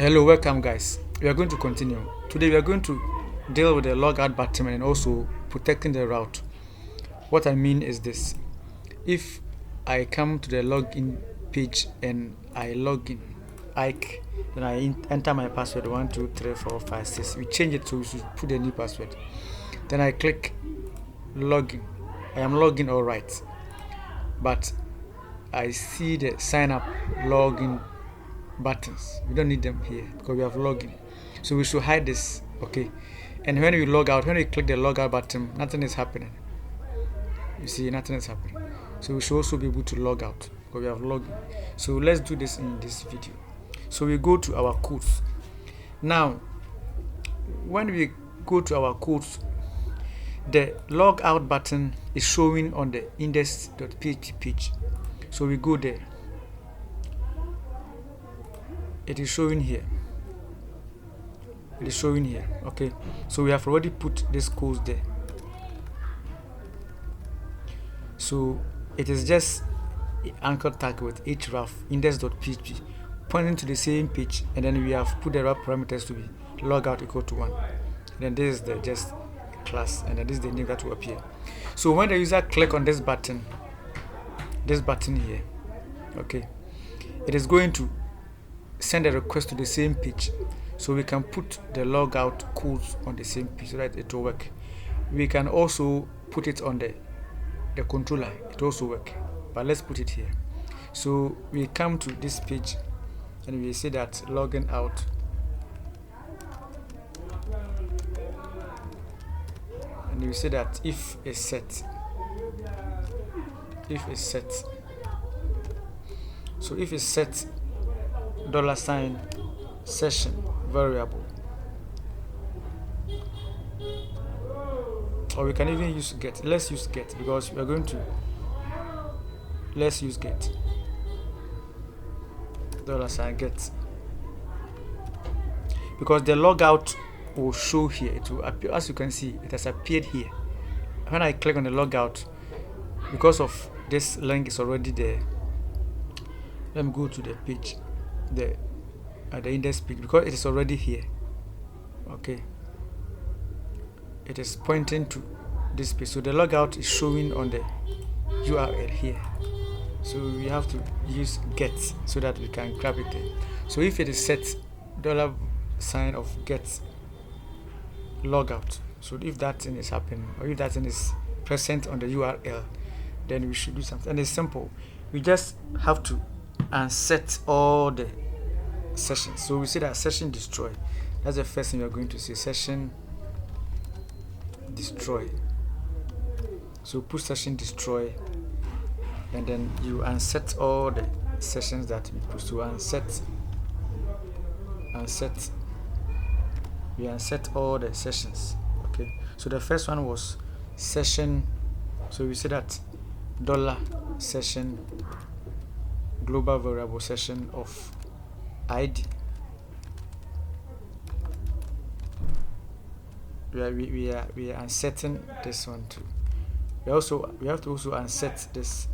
Hello, welcome guys. We are going to continue. Today we are going to deal with the logout button and also protecting the route. What I mean is this. If I come to the login page and I log in, then I enter my password 123456. We change it, so we should put a new password. Then I click login. I am logging all right, but I see the sign up login buttons. We don't need them here because we have login, so we should hide this. Okay, and when we log out, when we click the logout button, nothing is happening. You see, nothing is happening. So we should also be able to log out because we have login. So let's do this in this video. So we go to our codes. Now when we go to our codes, the logout button is showing on the index.php page. So we go there. It is showing here. It is showing here. Okay, so we have already put this code there. So it is just anchor tag with href index.php pointing to the same page, and then we have put the wrap parameters to be logout equal to 1. And then this is the just class, and then this is the name that will appear. So when the user click on this button here, okay, it is going to send a request to the same page, so we can put the logout codes on the same page so that it will work. We can also put it on the controller, it also work, but let's put it here. So we come to this page and we say that logging out, and we say that if is set, so if it's set $ session variable, or we can even use get. Let's use get because we are going to let's use get $get, because the logout will show here. It will appear, as you can see, it has appeared here. When I click on the logout, because of this link is already there, let me go to the page, the index page, because it is already here. Okay, it is pointing to this page, so the logout is showing on the URL here. So we have to use get so that we can grab it there. So if it is set $get logout, so if that thing is happening, or if that thing is present on the URL, then we should do something. And it's simple. We just have to unset all the sessions. So we say that session destroy. That's the first thing we are going to say. Session destroy. So put session destroy, and then you unset all the sessions that we put. So we unset all the sessions. Okay, so the first one was session, so we say that $session global variable session of ID. We are unsetting this one too. We have to also unset this.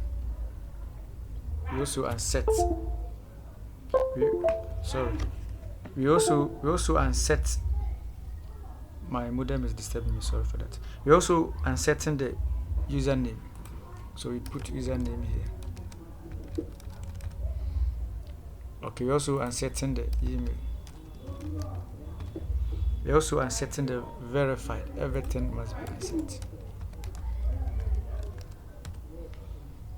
We also unset. We also unset. My modem is disturbing me. Sorry for that. We also unsetting the username. So we put username here. Okay, we also unsetting the email. We also unsetting the verified. Everything must be unset.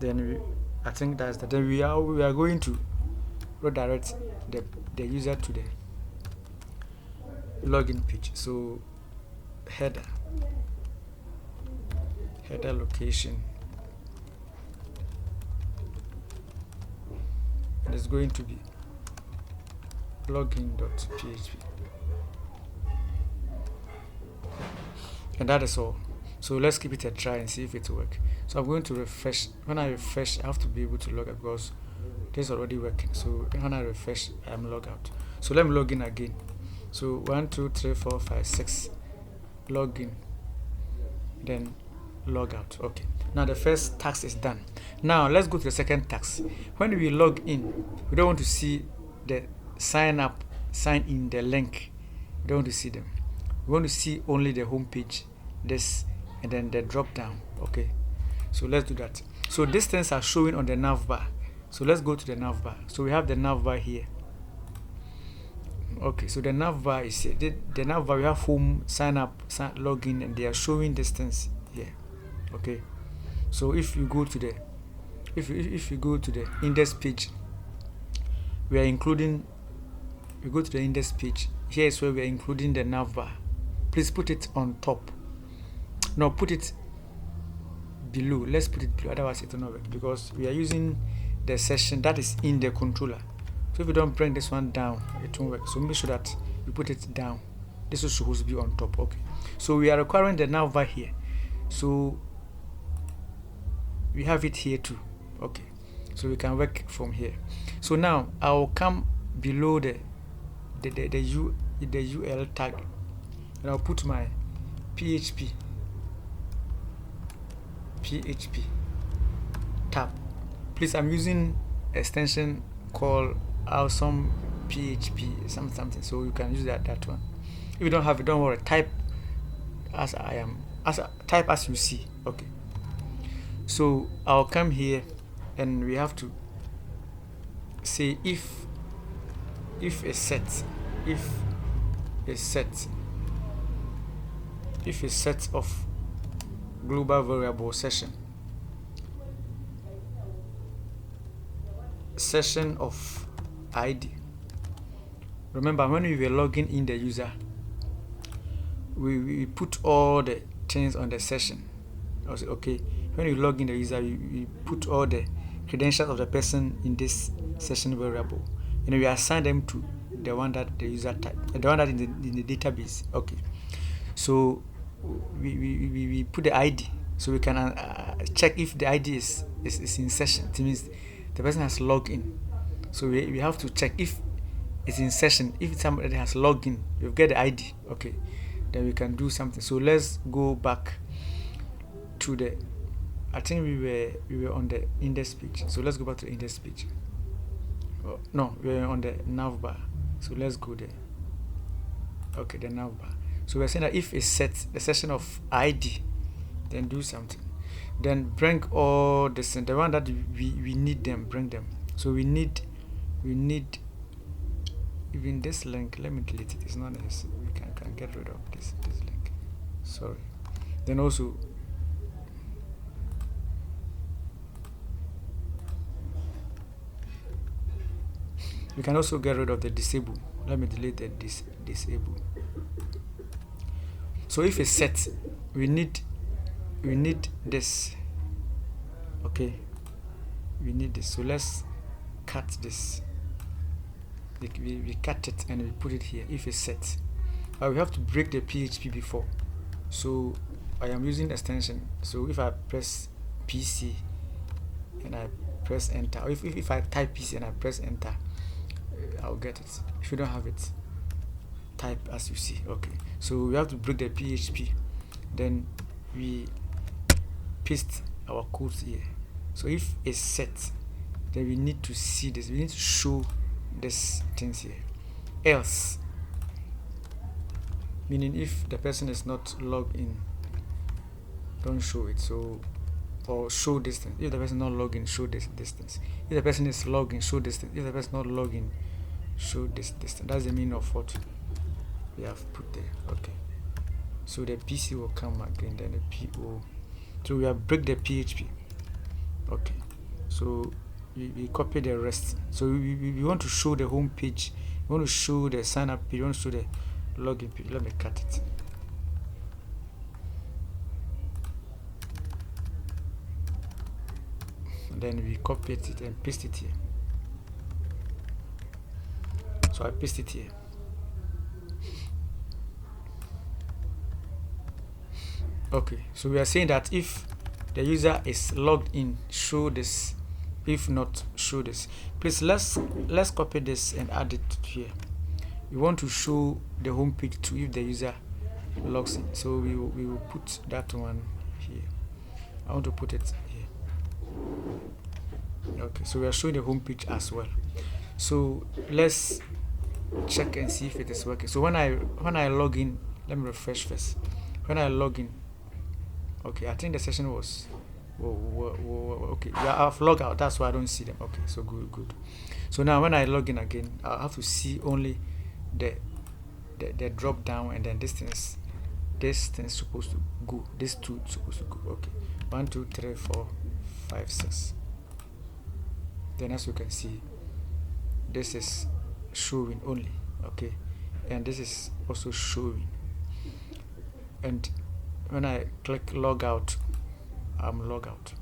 Then I think that's that. Then we are going to redirect the user to the login page. So header location, and it's going to be login.php, and that is all. So let's give it a try and see if it will work. So I'm going to refresh. When I refresh, I have to be able to log out because this is already working. So when I refresh, I'm log out. So let me log in again. So 1 2 3 4 5 6, login, then log out. Okay, now the first task is done. Now let's go to the second task. When we log in, we don't want to see the sign up sign in the link, we don't want to see them. We want to see only the home page, this, and then the drop down. Okay, so let's do that. So these things are showing on the nav bar. So let's go to the nav bar. So we have the nav bar here. Okay, so the nav bar is here. The nav bar, we have home, sign up, login, and they are showing distance here. Okay, so if you go to the if you go to the index page, we are including, we go to the index page. Here is where we are including the nav bar. Please put it on top. No, put it below. Let's put it below, otherwise it will not work, because we are using the session that is in the controller. So if you don't bring this one down, it won't work. So make sure that you put it down. This is supposed to be on top. Okay, so we are requiring the nav bar here, so we have it here too. Okay, so we can work from here. So now I'll come below the UL tag, and I'll put my PHP tab. Please, I'm using extension called awesome PHP something, so you can use that one. If you don't have it, don't worry, type as I am, type as you see. Okay, so I'll come here, and we have to say if a set of global variable session of ID. Remember, when we were logging in the user, we put all the things on the session. Okay, when you log in the user, we put all the credentials of the person in this session variable, and we assign them to the one that the user type, the one that in the database. Okay, so we put the ID, so we can check if the ID is in session. It means the person has logged in. So we have to check if it's in session. If somebody has logged in, you get the ID. Okay, then we can do something. So let's go back to the, I think we were on the index page. So let's go back to the index page. Oh, no, we're on the nav bar. So let's go there. Okay, the nav bar. So we're saying that if it's set the session of ID, then do something. Then bring all this, and the one that we need them, bring them. So we need even this link. Let me delete it. It's not necessary. We can get rid of this link. Sorry. Then also we can also get rid of the disable. Let me delete the disable. So if it's set, we need this. Okay, we need this. So let's cut this. We cut it and we put it here if it's set. But we have to break the PHP before. So I am using extension. So if I press PC and I press enter, or if I type PC and I press enter, I'll get it. If you don't have it, type as you see. Okay, so we have to break the PHP, then we paste our codes here. So if it's set, then we need to see this, we need to show this things here. Else, meaning if the person is not logged in, don't show it. So, or show distance. If the person is not logged in, show this distance. If the person is logged in, show distance. If the person is not logged in, show this distance. That's the meaning of what we have put there. Okay, so the PC will come again, then the PO. So we have break the PHP. Okay, so we copy the rest. So we want to show the home page, we want to show the sign up page, we want to show the login page. Let me cut it. And then we copy it and paste it here. So I paste it here. Okay, so we are saying that if the user is logged in, show this. If not, show this. Please, let's copy this and add it here. We want to show the home page too if the user logs in. So we will put that one here. I want to put it here. Okay, so we are showing the home page as well. So let's check and see if it is working. So when I log in, let me refresh first. When I log in, okay, I think the session was okay. Yeah, I've logged out. That's why I don't see them. Okay, so good. So now when I log in again, I'll have to see only the drop down, and then this thing is supposed to go. This two is supposed to go. Okay, 1, 2, 3, 4, 5, 6. Then as you can see, this is showing only. Okay, and this is also showing. And when I click log out, I'm log out.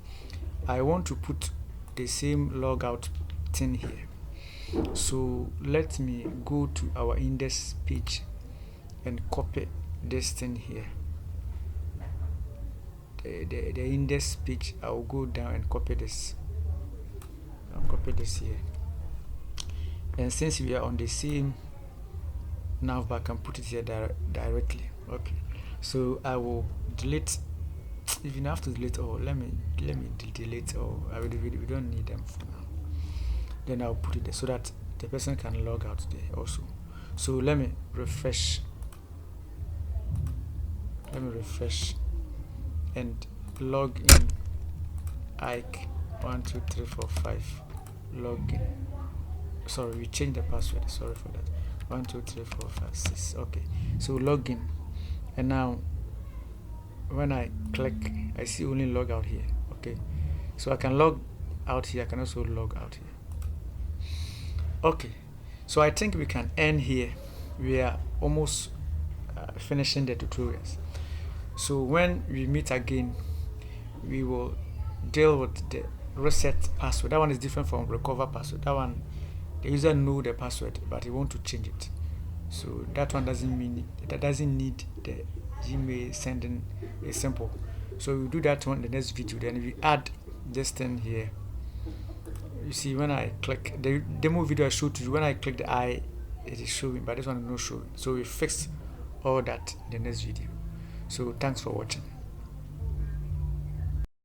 I want to put the same log out thing here. So let me go to our index page and copy this thing here. The index page, I'll go down and copy this. I'll copy this here. And since we are on the same navbar, I can put it here directly. Okay. So I will delete. If you have to delete all, let me delete all. We don't need them for now. Then I'll put it there so that the person can log out there also. So let me refresh and log in. Ike 1, 2, 3, 4, 5. Log in. Sorry, we changed the password. Sorry for that. 1, 2, 3, 4, 5, 6. Okay. So log in. And now when I click, I see only log out here. Okay. So I can log out here. I can also log out here. Okay. So I think we can end here. We are almost finishing the tutorials. So when we meet again, we will deal with the reset password. That one is different from recover password. That one, the user know the password, but he want to change it. So that one doesn't need the Gmail sending a simple. So we'll do that one in the next video. Then we add this thing here. You see, when I click the demo video I showed to you, when I click the eye, it is showing, but this one is not showing. So we fix all that in the next video. So thanks for watching.